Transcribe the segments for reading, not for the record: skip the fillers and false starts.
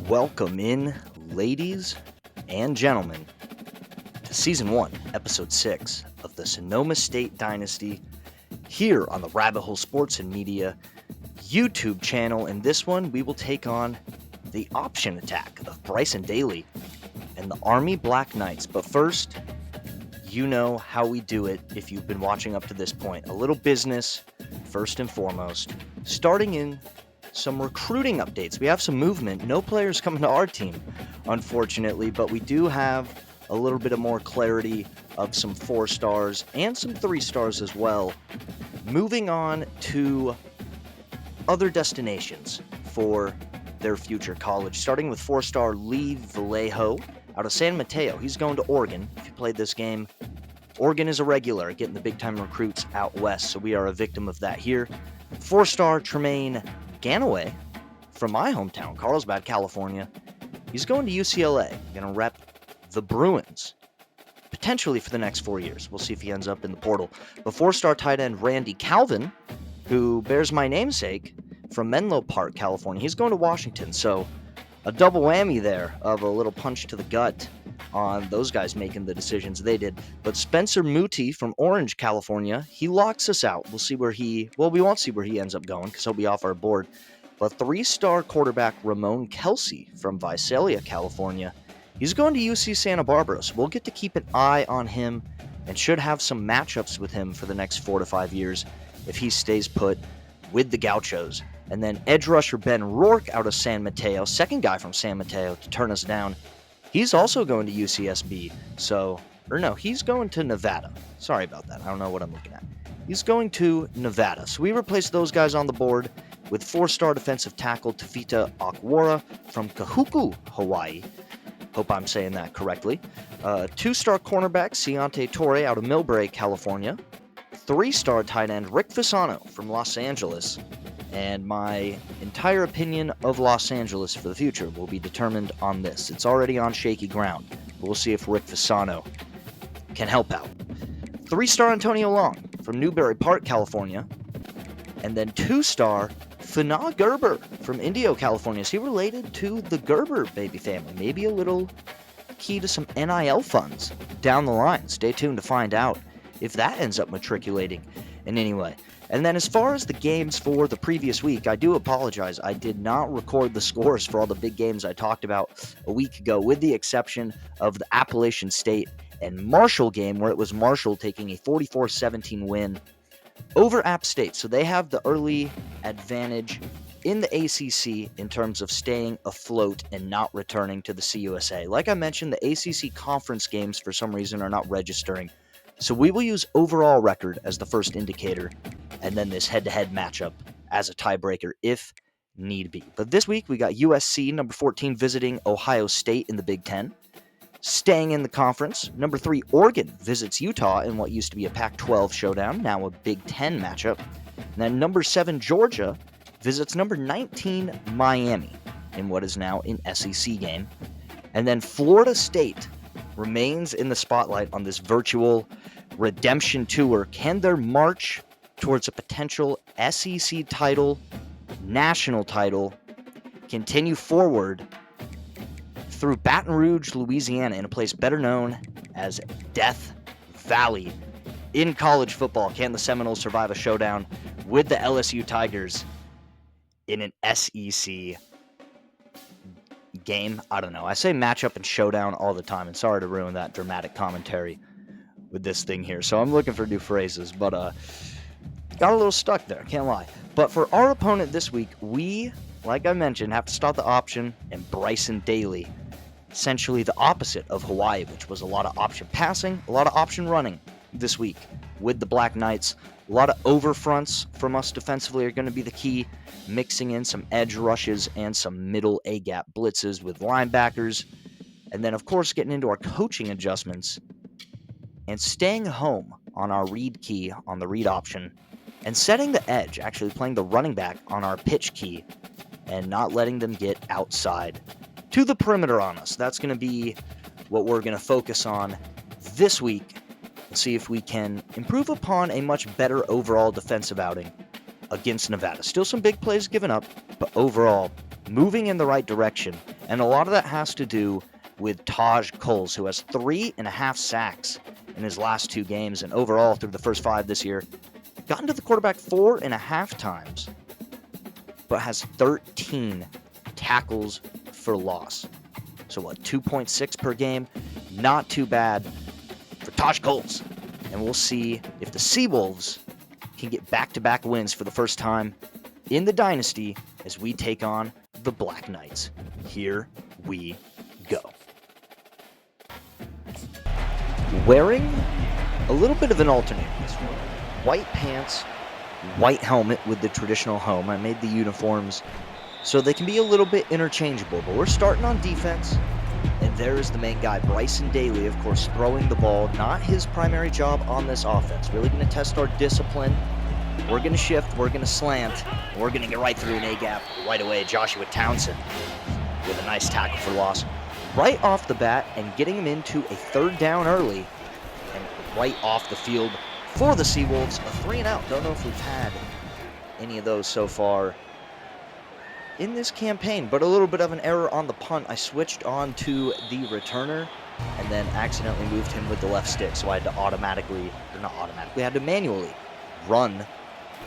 Welcome in, ladies and gentlemen, to Season 1, Episode 6 of the Sonoma State Dynasty here on the Rabbit Hole Sports and Media YouTube channel. In this one, we will take on the option attack of Bryson Daly and the Army Black Knights. But first, you know how we do it if you've been watching up to this point. A little business, first and foremost, starting in some recruiting updates. We have some movement. No players coming to our team, unfortunately, but we do have a little bit of more clarity of some 4 stars and some 3 stars as well. Moving on to other destinations for their future college, starting with 4-star Lee Vallejo out of San Mateo. He's going to Oregon. If you played this game, Oregon is a regular getting the big-time recruits out west, so we are a victim of that here. 4-star Tremaine Ganaway from my hometown, Carlsbad, California. He's going to UCLA, going to rep the Bruins, potentially for the next 4 years. We'll see if he ends up in the portal. But 4-star tight end Randy Calvin, who bears my namesake, from Menlo Park, California. He's going to Washington, so a double whammy there of a little punch to the gut on those guys making the decisions they did. But Spencer Muti from Orange, California, he locks us out. We'll see where we won't see where he ends up going because he'll be off our board. But 3-star quarterback Ramon Kelsey from Visalia, California, he's going to UC Santa Barbara, so we'll get to keep an eye on him and should have some matchups with him for the next 4 to 5 years if he stays put with the Gauchos. And then edge rusher Ben Rourke out of San Mateo, second guy from San Mateo to turn us down. He's also going to UCSB, he's going to Nevada. Sorry about that, I don't know what I'm looking at. He's going to Nevada. So we replaced those guys on the board with 4-star defensive tackle Tafita Akwara from Kahuku, Hawaii. Hope I'm saying that correctly. 2-star cornerback Ciante Torre out of Millbrae, California. 3-star tight end Rick Fasano from Los Angeles. And my entire opinion of Los Angeles for the future will be determined on this. It's already on shaky ground. We'll see if Rick Fasano can help out. 3-star Antonio Long from Newberry Park, California. And then 2-star Fana Gerber from Indio, California. Is he related to the Gerber baby family? Maybe a little key to some NIL funds down the line. Stay tuned to find out if that ends up matriculating in any way. And then as far as the games for the previous week, I do apologize. I did not record the scores for all the big games I talked about a week ago, with the exception of the Appalachian State and Marshall game, where it was Marshall taking a 44-17 win over App State. So they have the early advantage in the ACC in terms of staying afloat and not returning to the CUSA. Like I mentioned, the ACC conference games for some reason are not registering. So we will use overall record as the first indicator, and then this head-to-head matchup as a tiebreaker if need be. But this week we got USC, number 14, visiting Ohio State in the Big Ten. Staying in the conference, number 3, Oregon visits Utah in what used to be a Pac-12 showdown, now a Big Ten matchup. And then number 7, Georgia visits number 19, Miami in what is now an SEC game. And then Florida State remains in the spotlight on this virtual redemption tour. Can their march towards a potential SEC title, national title, continue forward through Baton Rouge, Louisiana, in a place better known as Death Valley in college football? Can the Seminoles survive a showdown with the LSU Tigers in an SEC game? I don't know. I say matchup and showdown all the time, and sorry to ruin that dramatic commentary with this thing here. So I'm looking for new phrases, but got a little stuck there, can't lie. But for our opponent this week, we, like I mentioned, have to start the option and Bryson Daly. Essentially the opposite of Hawaii, which was a lot of option passing, a lot of option running this week with the Black Knights. A lot of overfronts from us defensively are going to be the key, mixing in some edge rushes and some middle A-gap blitzes with linebackers. And then, of course, getting into our coaching adjustments and staying home on our read key on the read option and setting the edge, actually playing the running back on our pitch key and not letting them get outside to the perimeter on us. That's going to be what we're going to focus on this week and see if we can improve upon a much better overall defensive outing against Nevada. Still some big plays given up, but overall, moving in the right direction. And a lot of that has to do with Taj Coles, who has 3.5 sacks in his last 2 games. And overall, through the first 5 this year, gotten to the quarterback 4.5 times, but has 13 tackles for loss. So what, 2.6 per game? Not too bad for Taj Coles. And we'll see if the Seawolves can get back-to-back wins for the first time in the Dynasty as we take on the Black Knights. Here we go. Wearing a little bit of an alternate in this one. White pants, white helmet with the traditional helm. I made the uniforms so they can be a little bit interchangeable, but we're starting on defense. And there is the main guy, Bryson Daly, of course, throwing the ball. Not his primary job on this offense. Really going to test our discipline. We're going to shift, we're going to slant, and we're going to get right through an A-gap right away. Joshua Townsend with a nice tackle for loss right off the bat and getting him into a 3rd down early and right off the field for the Seawolves. A 3-and-out. Don't know if we've had any of those so far in this campaign, but a little bit of an error on the punt. I switched on to the returner and then accidentally moved him with the left stick, so I had to had to manually run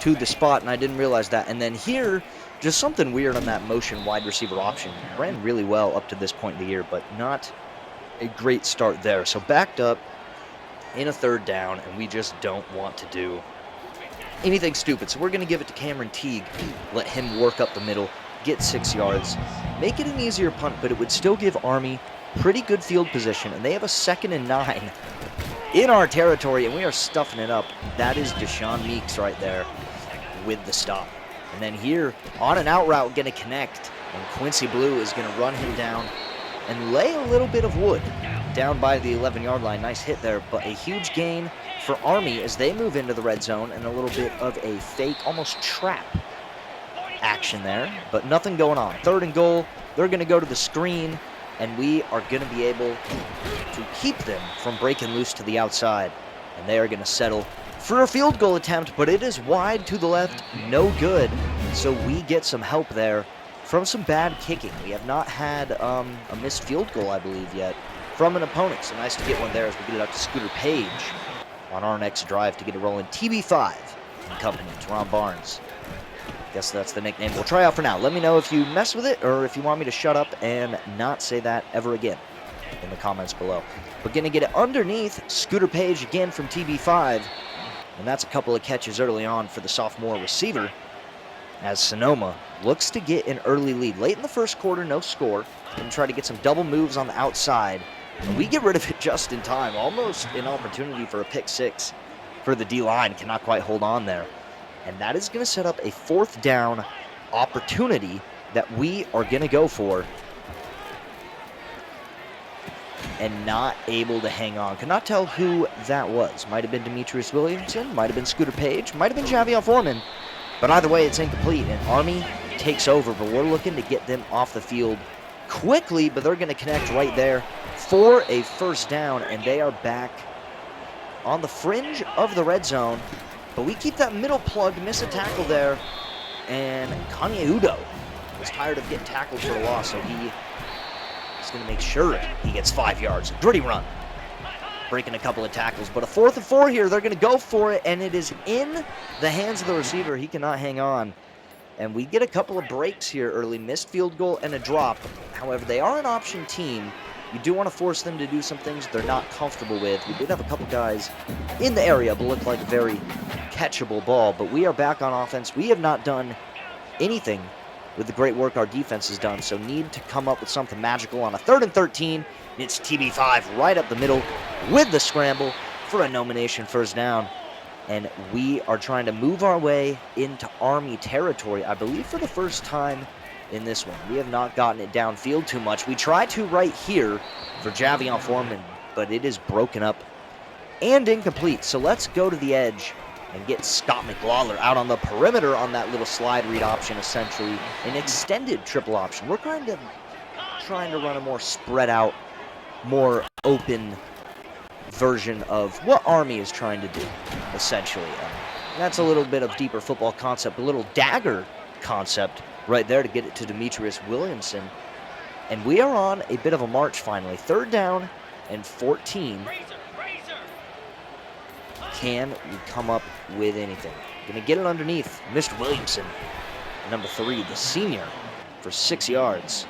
to the spot, and I didn't realize that. And then here, just something weird on that motion wide receiver option. Ran really well up to this point in the year, but not a great start there. So backed up in a 3rd down, and we just don't want to do anything stupid. So we're going to give it to Cameron Teague, let him work up the middle, get 6 yards, make it an easier punt, but it would still give Army pretty good field position, and they have a 2nd and 9 in our territory, and we are stuffing it up. That is Deshaun Meeks right there with the stop. And then here, on an out route, going to connect, and Quincy Blue is going to run him down and lay a little bit of wood down by the 11-yard line. Nice hit there, but a huge gain for Army as they move into the red zone, and a little bit of a fake, almost trap action there, but nothing going on. 3rd and goal, they're going to go to the screen, and we are going to be able to keep them from breaking loose to the outside, and they are going to settle for a field goal attempt, but it is wide to the left, no good. So we get some help there from some bad kicking. We have not had a missed field goal, I believe, yet from an opponent. So nice to get one there as we get it up to Scooter Page on our next drive to get it rolling. TB5 in company, Teron Barnes. Guess that's the nickname we'll try out for now. Let me know if you mess with it or if you want me to shut up and not say that ever again in the comments below. We're going to get it underneath Scooter Page again from TB5. And that's a couple of catches early on for the sophomore receiver as Sonoma looks to get an early lead. Late in the first quarter, no score. Going to try to get some double moves on the outside. And we get rid of it just in time. Almost an opportunity for a pick 6 for the D-line. Cannot quite hold on there. And that is going to set up a 4th down opportunity that we are going to go for. And not able to hang on. Could not tell who that was. Might have been Demetrius Williamson, might have been Scooter Page, might have been Javion Foreman. But either way, it's incomplete, and Army takes over, but we're looking to get them off the field quickly, but they're going to connect right there for a 1st down, and they are back on the fringe of the red zone. But we keep that middle plug, miss a tackle there, and Kanye Udo was tired of getting tackled for a loss, so he going to make sure he gets 5 yards. Gritty run. Breaking a couple of tackles, but a 4th and 4 here. They're going to go for it, and it is in the hands of the receiver. He cannot hang on. And we get a couple of breaks here early. Missed field goal and a drop. However, they are an option team. You do want to force them to do some things they're not comfortable with. We did have a couple guys in the area, but looked like a very catchable ball. But we are back on offense. We have not done anything with the great work our defense has done, so need to come up with something magical on a 3rd and 13. It's TB5 right up the middle with the scramble for a nomination 1st down. And we are trying to move our way into Army territory, I believe for the first time in this one. We have not gotten it downfield too much. We try to right here for Javion Foreman, but it is broken up and incomplete. So let's go to the edge and get Scott McLawler out on the perimeter on that little slide read option, essentially an extended triple option. We're kind of trying to run a more spread out, more open version of what Army is trying to do, essentially. That's a little bit of deeper football concept, a little dagger concept right there to get it to Demetrius Williamson. And we are on a bit of a march finally. 3rd down and 14. Can we come up with anything? Gonna get it underneath Mr. Williamson, number 3, the senior, for 6 yards.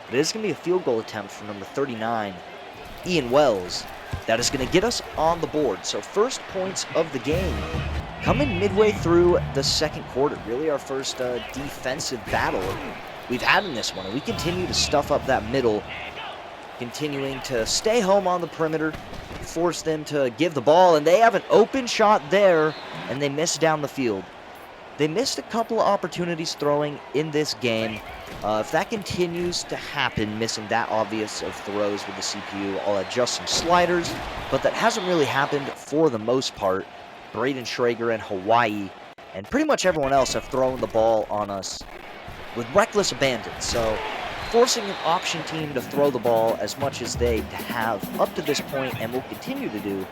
But it is gonna be a field goal attempt from number 39, Ian Wells. That is gonna get us on the board. So first points of the game coming midway through the 2nd quarter. Really our first defensive battle we've had in this one. And we continue to stuff up that middle, continuing to stay home on the perimeter, force them to give the ball, and they have an open shot there, and they miss down the field. They missed a couple of opportunities throwing in this game. If that continues to happen, missing that obvious of throws with the CPU, I'll adjust some sliders, but that hasn't really happened for the most part. Braden Schrager and Hawaii, and pretty much everyone else have thrown the ball on us with reckless abandon. So forcing an option team to throw the ball as much as they have up to this point and will continue to do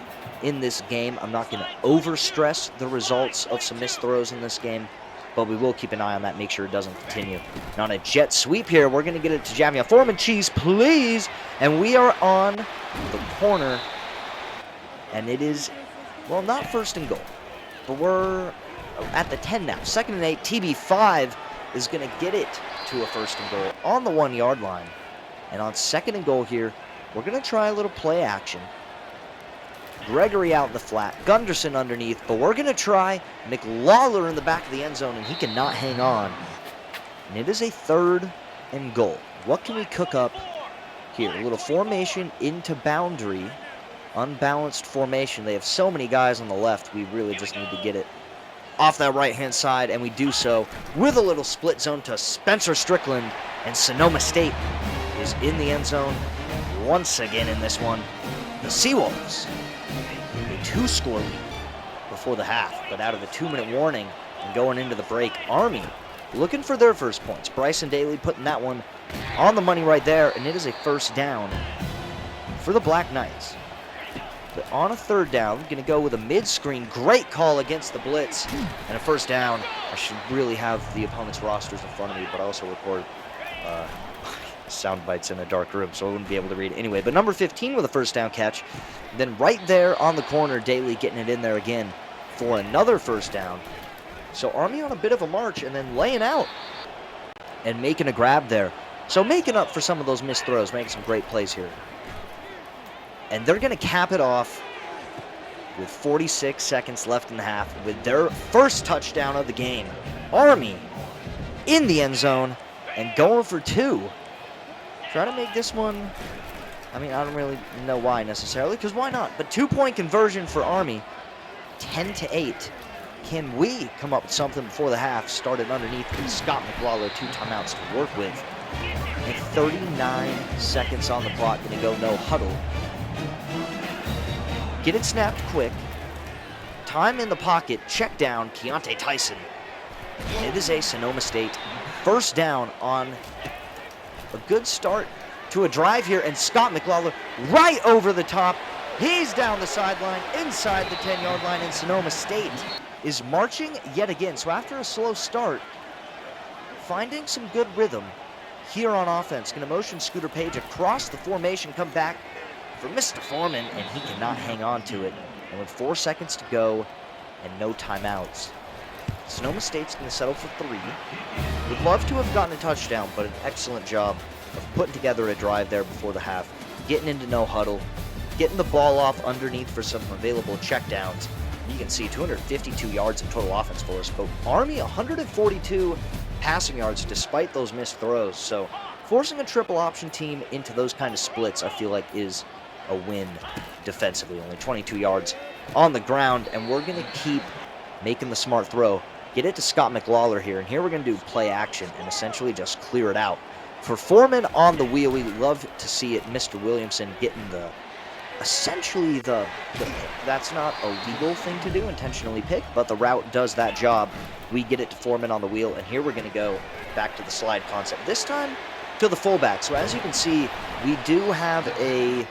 in this game. I'm not going to overstress the results of some missed throws in this game, but we will keep an eye on that, make sure it doesn't continue. And on a jet sweep here, we're going to get it to Javion Foreman. Cheese, please! And we are on the corner, and it is, well, not 1st and goal, but we're at the 10 now. 2nd and 8, TB5 is going to get it to a 1st and goal on the 1-yard line. And on 2nd and goal here, we're going to try a little play action. Gregory out in the flat, Gunderson underneath, but we're going to try McLawler in the back of the end zone, and he cannot hang on. And it is a 3rd and goal. What can we cook up here? A little formation into boundary. Unbalanced formation. They have so many guys on the left, we really just need to get it off that right-hand side, and we do so with a little split zone to Spencer Strickland, and Sonoma State is in the end zone once again in this one. The Seawolves, a 2-score lead before the half, but out of the 2-minute warning and going into the break, Army looking for their first points. Bryson Daly putting that one on the money right there, and it is a 1st down for the Black Knights. But on a 3rd down, going to go with a mid-screen. Great call against the blitz. And a 1st down. I should really have the opponent's rosters in front of me, but I also record sound bites in a dark room, so I wouldn't be able to read it anyway. But number 15 with a 1st down catch. And then right there on the corner, Daly getting it in there again for another 1st down. So Army on a bit of a march and then laying out and making a grab there. So making up for some of those missed throws, making some great plays here. And they're going to cap it off with 46 seconds left in the half with their first touchdown of the game. Army in the end zone and going for 2. Trying to make this one, I mean, I don't really know why necessarily, because why not? But 2-point conversion for Army, 10-8. Can we come up with something before the half? Started underneath with Scott McLawler, 2 timeouts to work with. And 39 seconds on the clock, going to go no huddle. Get it snapped quick. Time in the pocket. Check down. Keontae Tyson. It is a Sonoma State 1st down on a good start to a drive here. And Scott McLawler right over the top. He's down the sideline inside the 10-yard line. And Sonoma State is marching yet again. So after a slow start, finding some good rhythm here on offense. Going to motion Scooter Page across the formation. Come back for Mr. Foreman, and he cannot hang on to it. And with 4 seconds to go and no timeouts, Sonoma State's going to settle for 3. Would love to have gotten a touchdown, but an excellent job of putting together a drive there before the half, getting into no huddle, getting the ball off underneath for some available checkdowns. You can see 252 yards of total offense for us, but Army 142 passing yards despite those missed throws. So forcing a triple option team into those kind of splits, I feel like, is a win defensively. Only 22 yards on the ground, and we're going to keep making the smart throw. Get it to Scott McLawler here, and here we're going to do play action and essentially just clear it out. For Foreman on the wheel, we love to see it. Mr. Williamson getting essentially the that's not a legal thing to do, intentionally pick, but the route does that job. We get it to Foreman on the wheel, and here we're going to go back to the slide concept. This time to the fullback. So as you can see, we do have a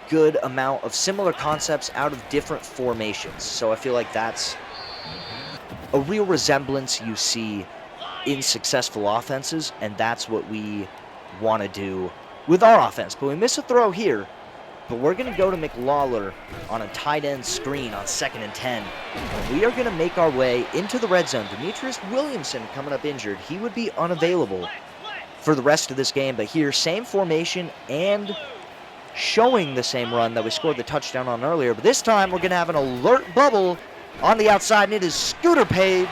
good amount of similar concepts out of different formations. So I feel like that's a real resemblance you see in successful offenses, and that's what we want to do with our offense. But we miss a throw here, but we're going to go to McLawler on a tight end screen on 2nd and 10. And we are going to make our way into the red zone. Demetrius Williamson coming up injured. He would be unavailable for the rest of this game, but here, same formation and showing the same run that we scored the touchdown on earlier. But this time, we're going to have an alert bubble on the outside, and it is Scooter Page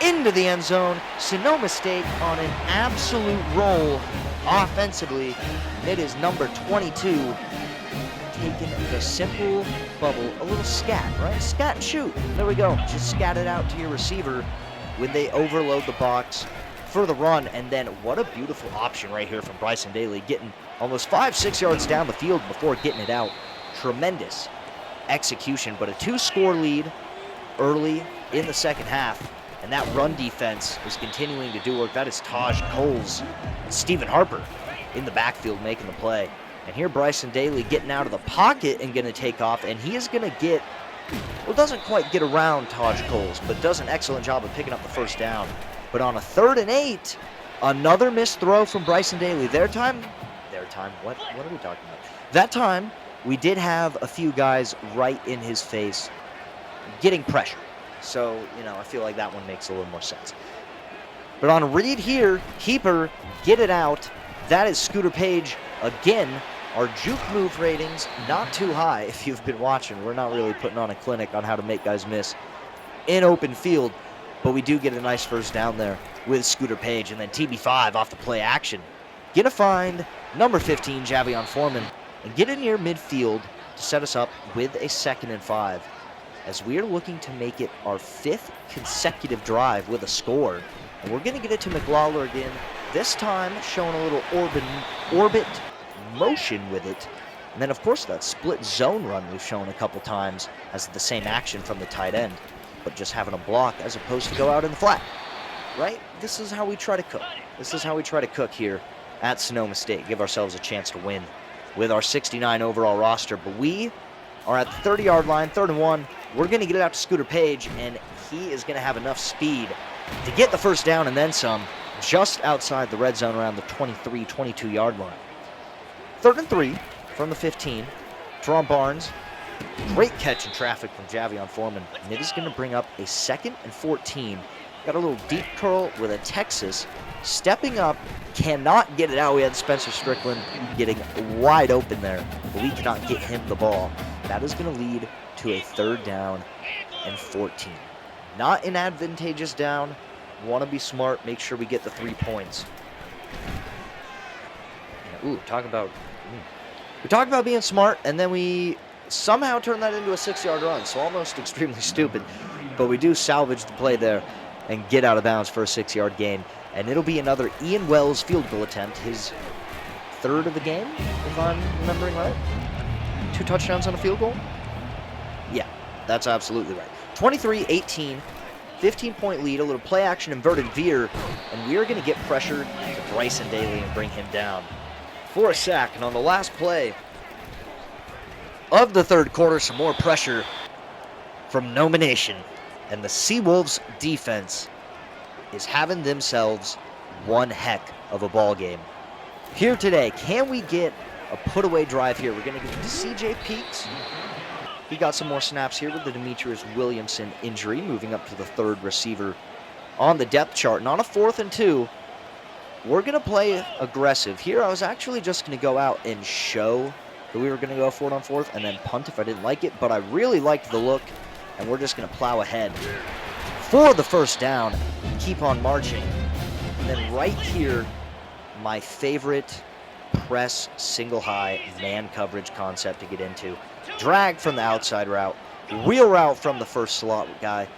into the end zone. Sonoma State on an absolute roll offensively. It is number 22 taking the simple bubble, a little scat, right? Scat and shoot. There we go. Just scat it out to your receiver when they overload the box for the run. And then what a beautiful option right here from Bryson Daly, getting almost 5-6 yards down the field before getting it out. Tremendous execution, but a 2-score lead early in the second half. And that run defense is continuing to do work. That is Taj Coles and Stephen Harper in the backfield making the play. And here Bryson Daly getting out of the pocket and going to take off. And he is going to get, well, doesn't quite get around Taj Coles, but does an excellent job of picking up the first down. But on a 3rd and 8, another missed throw from Bryson Daly. Their time, what are we talking about? That time, we did have a few guys right in his face getting pressure. So, I feel like that one makes a little more sense. But on a read here, keeper, get it out. That is Scooter Page again. Our juke move ratings, not too high if you've been watching. We're not really putting on a clinic on how to make guys miss in open field. But we do get a nice first down there with Scooter Page. And then TB5 off the play action. Gonna find number 15, Javion Foreman, and get in near midfield to set us up with a 2nd and 5. As we are looking to make it our 5th consecutive drive with a score. And we're going to get it to McLawler again, this time showing a little orbit motion with it. And then, of course, that split zone run we've shown a couple times as the same action from the tight end, but just having a block as opposed to go out in the flat, right? This is how we try to cook. This is how we try to cook here at Sonoma State, give ourselves a chance to win with our 69 overall roster. But we are at the 30-yard line, 3rd and 1. We're going to get it out to Scooter Page, and he is going to have enough speed to get the first down and then some just outside the red zone around the 23, 22-yard line. 3rd and 3 from the 15. Teron Barnes, great catch in traffic from Javion Foreman, and it is going to bring up a 2nd and 14. Got a little deep curl with a Texas stepping up, cannot get it out. We had Spencer Strickland getting wide open there, but we cannot get him the ball. That is going to lead to a 3rd down and 14. Not an advantageous down. Want to be smart, make sure we get the 3 points. Ooh, we talk about being smart, and then we somehow turn that into a 6-yard run, so almost extremely stupid. But we do salvage the play there and get out of bounds for a 6-yard gain. And it'll be another Ian Wells field goal attempt, his 3rd of the game, if I'm remembering right. 2 touchdowns on a field goal? Yeah, that's absolutely right. 23-18, 15-point lead, a little play action inverted veer, and we are going to get pressure to Bryson Daly and bring him down for a sack. And on the last play of the 3rd quarter, some more pressure from Noma Nation, and the Seawolves defense is having themselves one heck of a ball game here today. Can we get a put-away drive here? We're going to get to C.J. Peaks. He got some more snaps here with the Demetrius Williamson injury, moving up to the 3rd receiver on the depth chart. And on a 4th and 2, we're going to play aggressive. Here, I was actually just going to go out and show that we were going to go for it on 4th and then punt if I didn't like it. But I really liked the look, and we're just going to plow ahead for the first down, keep on marching. And then right here, my favorite press single high man coverage concept to get into. Drag from the outside route, wheel route from the first slot guy.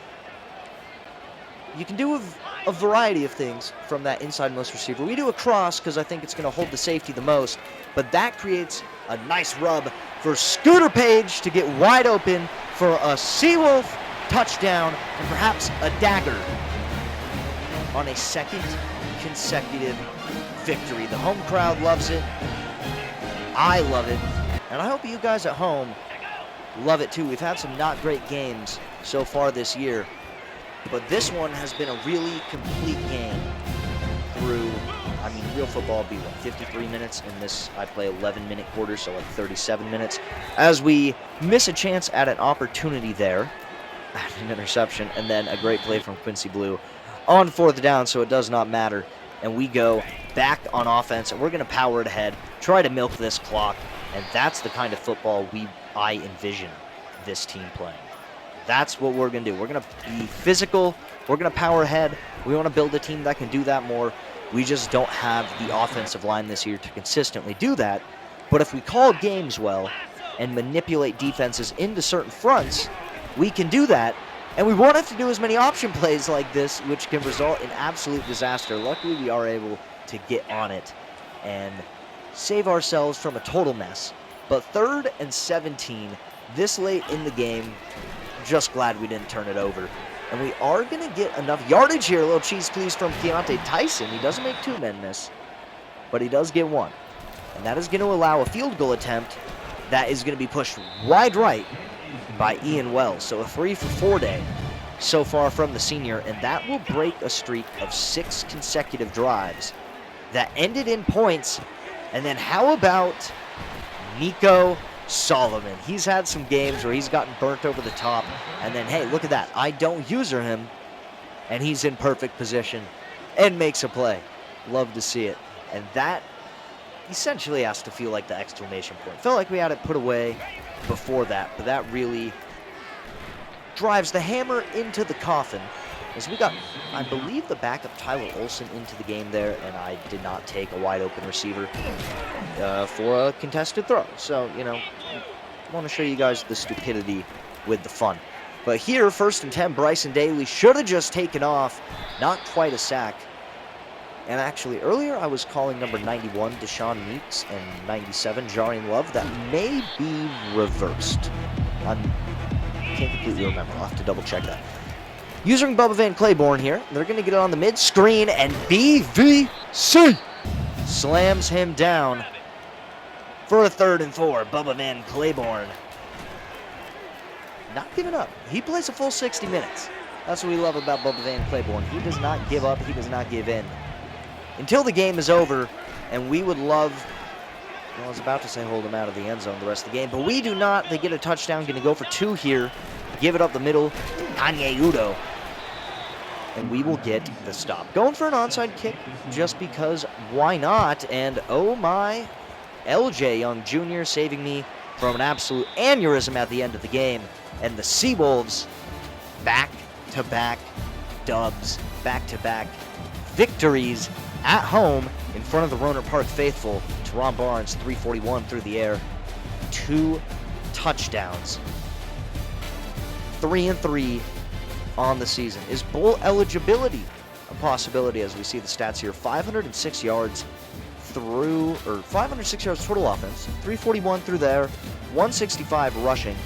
You can do a variety of things from that inside-most receiver. We do a cross because I think it's going to hold the safety the most, but that creates a nice rub for Scooter Page to get wide open for a Seawolf touchdown and perhaps a dagger on a 2nd consecutive victory. The home crowd loves it. I love it. And I hope you guys at home love it too. We've had some not great games so far this year. But this one has been a really complete game through, real football would be, 53 minutes? In this, I play 11-minute quarters, so 37 minutes. As we miss a chance at an opportunity there, an interception, and then a great play from Quincy Blue on 4th down, so it does not matter. And we go back on offense, and we're going to power it ahead, try to milk this clock, and that's the kind of football I envision this team playing. That's what we're going to do. We're going to be physical. We're going to power ahead. We want to build a team that can do that more. We just don't have the offensive line this year to consistently do that. But if we call games well and manipulate defenses into certain fronts, we can do that. And we won't have to do as many option plays like this, which can result in absolute disaster. Luckily, we are able to get on it and save ourselves from a total mess. But 3rd and 17, this late in the game, just glad we didn't turn it over. And we are going to get enough yardage here. A little cheese please from Keontae Tyson. He doesn't make 2 men miss, but he does get 1. And that is going to allow a field goal attempt that is going to be pushed wide right by Ian Wells. So a 3-for-4 day so far from the senior, and that will break a streak of 6 consecutive drives that ended in points. And then how about Nico Solomon? He's had some games where he's gotten burnt over the top, and then, hey, look at that. I don't user him, and he's in perfect position and makes a play. Love to see it. And that essentially has to feel like the exclamation point. Felt like we had it put away before that, but that really drives the hammer into the coffin, as we got, I believe, the backup Tyler Olson into the game there, and I did not take a wide open receiver for a contested throw. So, I want to show you guys the stupidity with the fun. But here, 1st and 10, Bryson Daly should have just taken off. Not quite a sack. And actually, earlier I was calling number 91, Deshaun Meeks, and 97, Jarian Love. That may be reversed. I can't completely remember. I'll have to double check that. Using Bubba Van Claiborne here. They're going to get it on the mid-screen, and BVC slams him down for a 3rd and 4. Bubba Van Claiborne not giving up. He plays a full 60 minutes. That's what we love about Bubba Van Claiborne. He does not give up. He does not give in until the game is over, and we would love, I was about to say hold him out of the end zone the rest of the game, but we do not. They get a touchdown, going to go for 2 here, give it up the middle, Kanye Udo, and we will get the stop. Going for an onside kick just because, why not? And oh my, LJ Young Jr. saving me from an absolute aneurysm at the end of the game, and the Seawolves back-to-back dubs, back-to-back victories at home in front of the Rohnert Park faithful. Teron Barnes, 341 through the air, 2 touchdowns, 3-3 on the season. Is bowl eligibility a possibility? As we see the stats here, 506 yards 506 yards total offense, 341 through there, 165 rushing.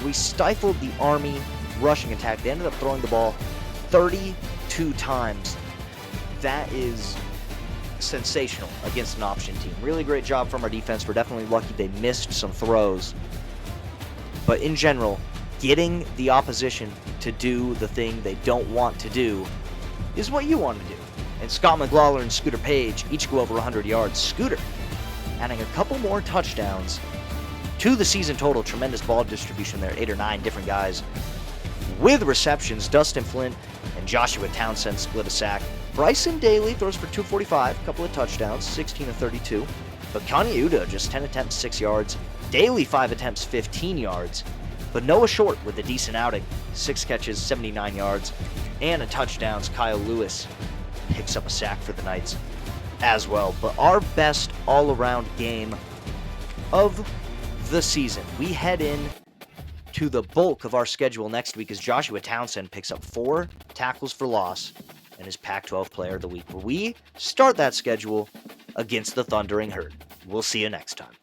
We stifled the Army rushing attack. They ended up throwing the ball 32 times. That is sensational against an option team. Really great job from our defense. We're definitely lucky they missed some throws. But in general, getting the opposition to do the thing they don't want to do is what you want to do. And Scott McLaughlin and Scooter Page each go over 100 yards. Scooter adding a couple more touchdowns to the season total. Tremendous ball distribution there. 8 or 9 different guys with receptions. Dustin Flint and Joshua Townsend split a sack. Bryson Daly throws for 245, a couple of touchdowns, 16 of 32. But Kanye Uda, just 10 attempts, 6 yards. Daly, 5 attempts, 15 yards. But Noah Short with a decent outing, 6 catches, 79 yards, and a touchdown. Kyle Lewis picks up a sack for the Knights as well. But our best all-around game of the season. We head in to the bulk of our schedule next week as Joshua Townsend picks up 4 tackles for loss and is Pac-12 Player of the Week. We start that schedule against the Thundering Herd. We'll see you next time.